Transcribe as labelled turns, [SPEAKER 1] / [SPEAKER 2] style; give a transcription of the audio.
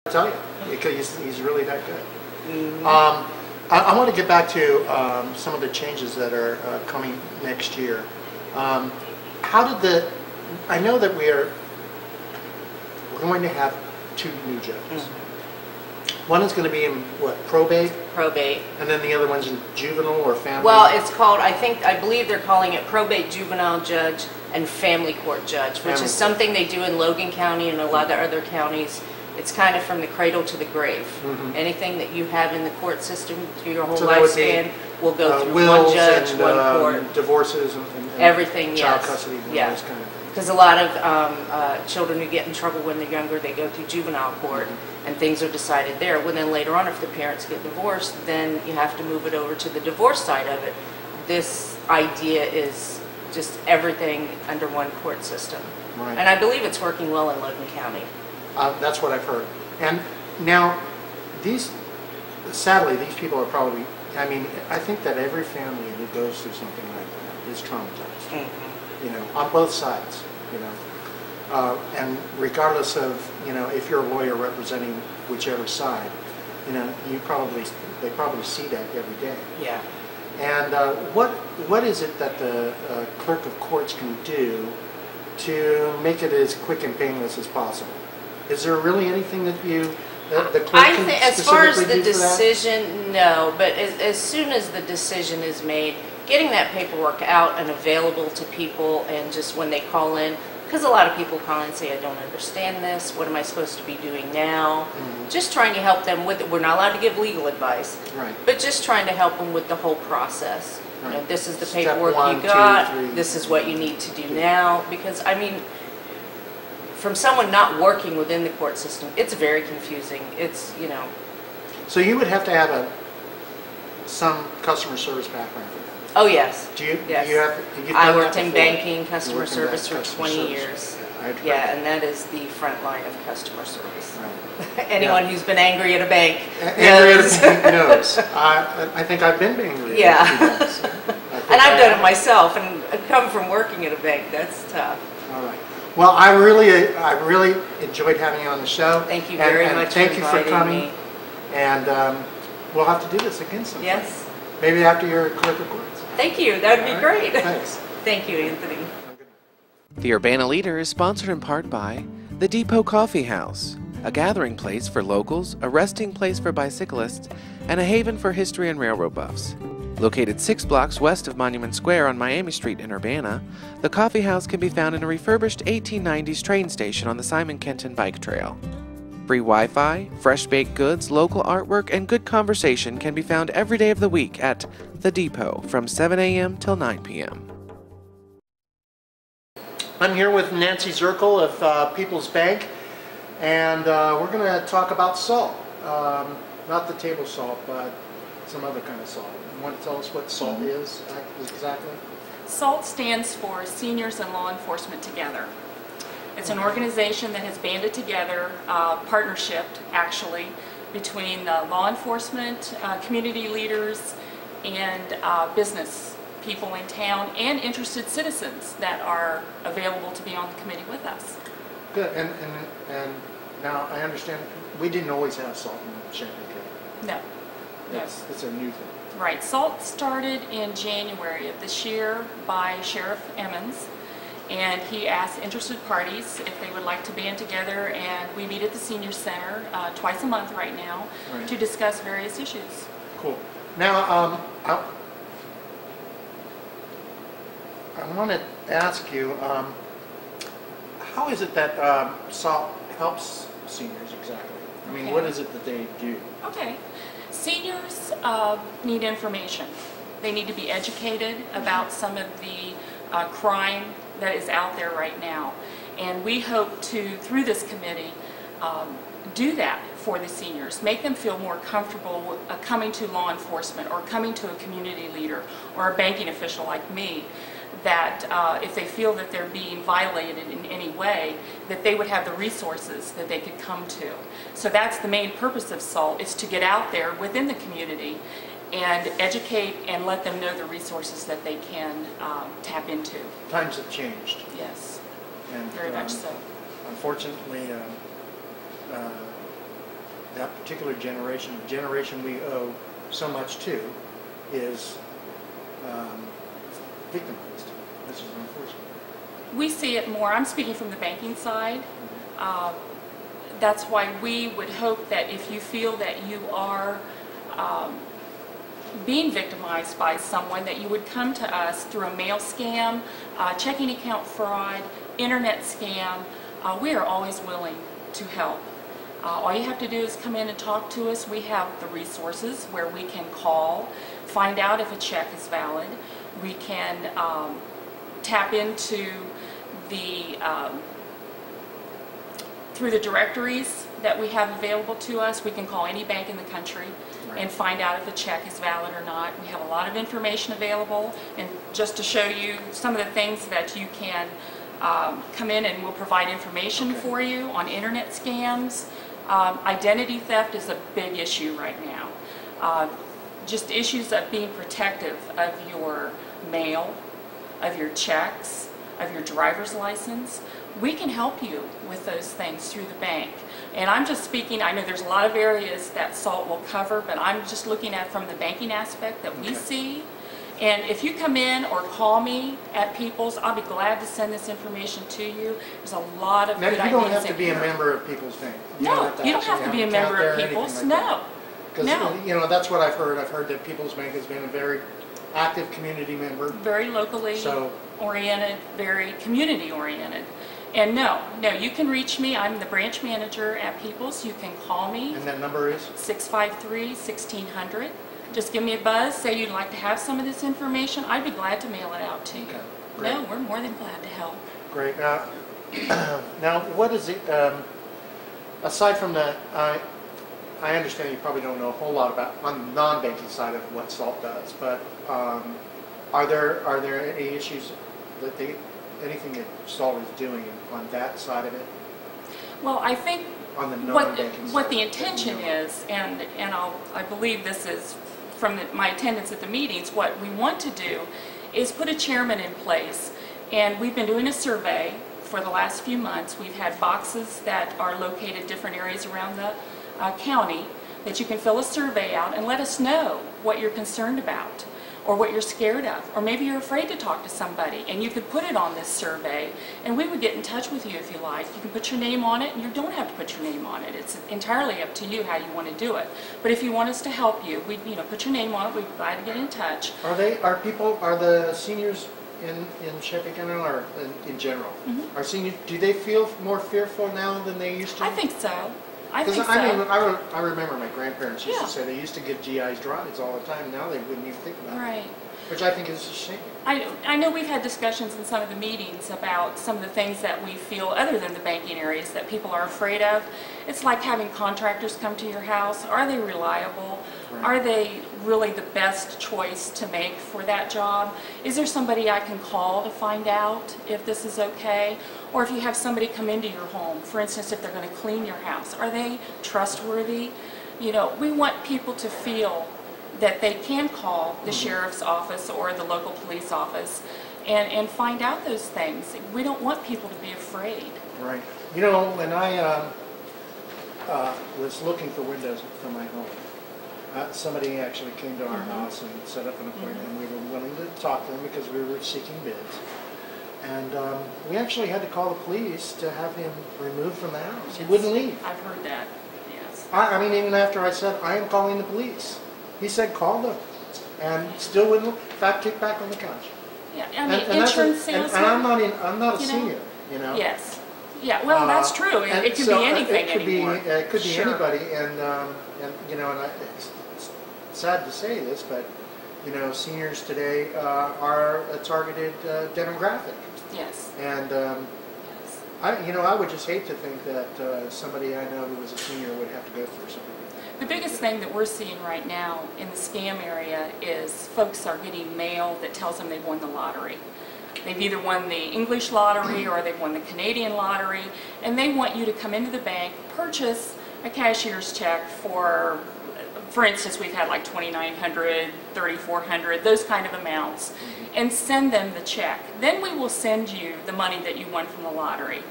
[SPEAKER 1] I tell you, because he's really that good. I want to get back to some of the changes that are coming next year. I know that we're going to have 2 new judges. One is going to be in what, probate?
[SPEAKER 2] Probate.
[SPEAKER 1] And then the other one's in juvenile or family?
[SPEAKER 2] Well, it's called, I believe they're calling it probate juvenile judge and family court judge, which is something they do in Logan County and a lot of other counties. It's kind of from the cradle to the grave. Anything that you have in the court system through your whole lifespan will go through one judge, one court.
[SPEAKER 1] Divorces and
[SPEAKER 2] everything,
[SPEAKER 1] child custody, and those kind of things.
[SPEAKER 2] Because a lot of children who get in trouble when they're younger, they go through juvenile court and things are decided there. Well, then later on, if the parents get divorced, then you have to move it over to the divorce side of it. This idea is just everything under one court system.
[SPEAKER 1] Right.
[SPEAKER 2] And I believe it's working well in Logan County.
[SPEAKER 1] That's what I've heard. And now, sadly, these people are probably, I think that every family who goes through something like that is traumatized. You know, on both sides, you know. And regardless of, if you're a lawyer representing whichever side, they probably see that every day.
[SPEAKER 2] Yeah.
[SPEAKER 1] And what is it that the clerk of courts can do to make it as quick and painless as possible? Is there really anything that the clerk can specifically do for that?
[SPEAKER 2] As far as the decision, no. But as soon as the decision is made, getting that paperwork out and available to people, and just when they call in, because a lot of people call in and say, I don't understand this, what am I supposed to be doing now? Just trying to help them with it. We're not allowed to give legal advice, but just trying to help them with the whole process.
[SPEAKER 1] Right.
[SPEAKER 2] This is the paperwork you got, this is what you need to do now, because from someone not working within the court system, it's very confusing. It's,
[SPEAKER 1] So you would have to have some customer service background for that.
[SPEAKER 2] Oh, yes.
[SPEAKER 1] Do you?
[SPEAKER 2] Yes. I worked in banking, customer service for 20 years. Yeah, and that is the front line of customer service. Right. Anyone who's been angry at a bank
[SPEAKER 1] knows. I think I've been angry at banks.
[SPEAKER 2] And I've done it myself, and come from working at a bank, that's tough.
[SPEAKER 1] All right. Well, I really enjoyed having you on the show.
[SPEAKER 2] Thank you very much for inviting me.
[SPEAKER 1] Thank you for coming. And we'll have to do this again sometime.
[SPEAKER 2] Yes.
[SPEAKER 1] Maybe after your clerk of courts.
[SPEAKER 2] Thank you. That would be great.
[SPEAKER 1] Thanks.
[SPEAKER 2] Thank you, Anthony.
[SPEAKER 3] The Urbana Leader is sponsored in part by the Depot Coffee House, a gathering place for locals, a resting place for bicyclists, and a haven for history and railroad buffs. Located 6 blocks west of Monument Square on Miami Street in Urbana, the coffee house can be found in a refurbished 1890s train station on the Simon Kenton Bike Trail. Free Wi-Fi, fresh baked goods, local artwork, and good conversation can be found every day of the week at The Depot from 7 a.m. till 9 p.m.
[SPEAKER 1] I'm here with Nancy Zerkle of People's Bank, and we're going to talk about SALT. Not the table salt, but some other kind of salt. You want to tell us what SALT is exactly?
[SPEAKER 4] SALT stands for Seniors and Law Enforcement Together. It's an organization that has banded together, partnership actually, between law enforcement, community leaders, and business people in town, and interested citizens that are available to be on the committee with us.
[SPEAKER 1] Good, and now I understand we didn't always have SALT in Champaign County.
[SPEAKER 4] No.
[SPEAKER 1] It's a new thing.
[SPEAKER 4] Right. SALT started in January of this year by Sheriff Emmons, and he asked interested parties if they would like to band together, and we meet at the Senior Center twice a month right now to discuss various issues.
[SPEAKER 1] Cool. Now, I want to ask you, how is it that SALT helps seniors exactly? I mean, what is it that they do?
[SPEAKER 4] Okay. Seniors need information. They need to be educated about some of the crime that is out there right now. And we hope to, through this committee, do that for the seniors, make them feel more comfortable coming to law enforcement or coming to a community leader or a banking official like me, that if they feel that they're being violated in any way, that they would have the resources that they could come to. So that's the main purpose of SALT, is to get out there within the community and educate and let them know the resources that they can tap into.
[SPEAKER 1] Times have changed.
[SPEAKER 4] Yes,
[SPEAKER 1] and
[SPEAKER 4] very much so.
[SPEAKER 1] Unfortunately, that particular generation, the generation we owe so much to, is victimized. This is unfortunate.
[SPEAKER 4] We see it more, I'm speaking from the banking side. That's why we would hope that if you feel that you are being victimized by someone, that you would come to us through a mail scam, checking account fraud, internet scam. We are always willing to help. All you have to do is come in and talk to us. We have the resources where we can call, find out if a check is valid. We can tap into the through the directories that we have available to us. We can call any bank in the country and find out if a check is valid or not. We have a lot of information available, and just to show you some of the things that you can come in and we'll provide information for you on internet scams. Identity theft is a big issue right now. Just issues of being protective of your mail, of your checks, of your driver's license. We can help you with those things through the bank. And I'm just speaking, I know there's a lot of areas that SALT will cover, but I'm just looking at from the banking aspect that we see. And if you come in or call me at People's, I'll be glad to send this information to you. There's a lot of good ideas.
[SPEAKER 1] You don't have to be a member of People's Bank.
[SPEAKER 4] No, you don't have to be a member of People's. No.
[SPEAKER 1] Because, you know, that's what I've heard. I've heard that People's Bank has been a very active community member.
[SPEAKER 4] Very locally oriented, very community oriented. And no, you can reach me. I'm the branch manager at People's. You can call me.
[SPEAKER 1] And that number is?
[SPEAKER 4] 653-1600. Just give me a buzz, say you'd like to have some of this information. I'd be glad to mail it out to you.
[SPEAKER 1] Okay,
[SPEAKER 4] no, we're more than glad to help.
[SPEAKER 1] Great. Now, what is it, aside from that, I understand you probably don't know a whole lot about, on the non-banking side of what SALT does, but are there any issues that anything that SALT is doing on that side of it?
[SPEAKER 4] Well, I think
[SPEAKER 1] on the non-banking side,
[SPEAKER 4] what the intention is, and I believe this is from my attendance at the meetings, what we want to do is put a chairman in place. And we've been doing a survey for the last few months. We've had boxes that are located different areas around the county that you can fill a survey out and let us know what you're concerned about or what you're scared of, or maybe you're afraid to talk to somebody, and you could put it on this survey and we would get in touch with you if you like. You can put your name on it, and you don't have to put your name on it. It's entirely up to you how you want to do it. But if you want us to help you, we put your name on it. We'd be glad to get in touch.
[SPEAKER 1] Are the seniors in Champaign County or in general, are seniors, do they feel more fearful now than they used to?
[SPEAKER 4] I think so. I
[SPEAKER 1] remember my grandparents used to say they used to give GIs rides all the time. Now they wouldn't even think about it. Which I think is a shame.
[SPEAKER 4] I know we've had discussions in some of the meetings about some of the things that we feel, other than the banking areas, that people are afraid of. It's like having contractors come to your house. Are they reliable? Are they really the best choice to make for that job? Is there somebody I can call to find out if this is okay? Or if you have somebody come into your home, for instance, if they're going to clean your house, are they trustworthy? You know, we want people to feel that they can call the sheriff's office or the local police office and find out those things. We don't want people to be afraid.
[SPEAKER 1] Right. You know, when I was looking for windows for my home, somebody actually came to our house and set up an appointment, and we were willing to talk to them because we were seeking bids. And we actually had to call the police to have him removed from the house. He wouldn't leave.
[SPEAKER 4] I've heard that, yes.
[SPEAKER 1] I mean, even after I said, I am calling the police. He said, call them. And still wouldn't, in fact, kicked back on the couch.
[SPEAKER 4] Yeah, I mean, insurance salesman.
[SPEAKER 1] And I'm not a senior, you know.
[SPEAKER 4] Yes. Yeah, well, that's true. It could be anything anymore.
[SPEAKER 1] It could be anybody. And you know, and it's sad to say this, but, you know, seniors today are a targeted demographic.
[SPEAKER 4] Yes.
[SPEAKER 1] And I would just hate to think that somebody I know who was a senior would have to go through something.
[SPEAKER 4] The biggest thing that we're seeing right now in the scam area is folks are getting mail that tells them they've won the lottery. They've either won the English lottery or they've won the Canadian lottery, and they want you to come into the bank, purchase a cashier's check for instance, we've had like $2,900, $3,400, those kind of amounts, and send them the check. Then we will send you the money that you won from the lottery.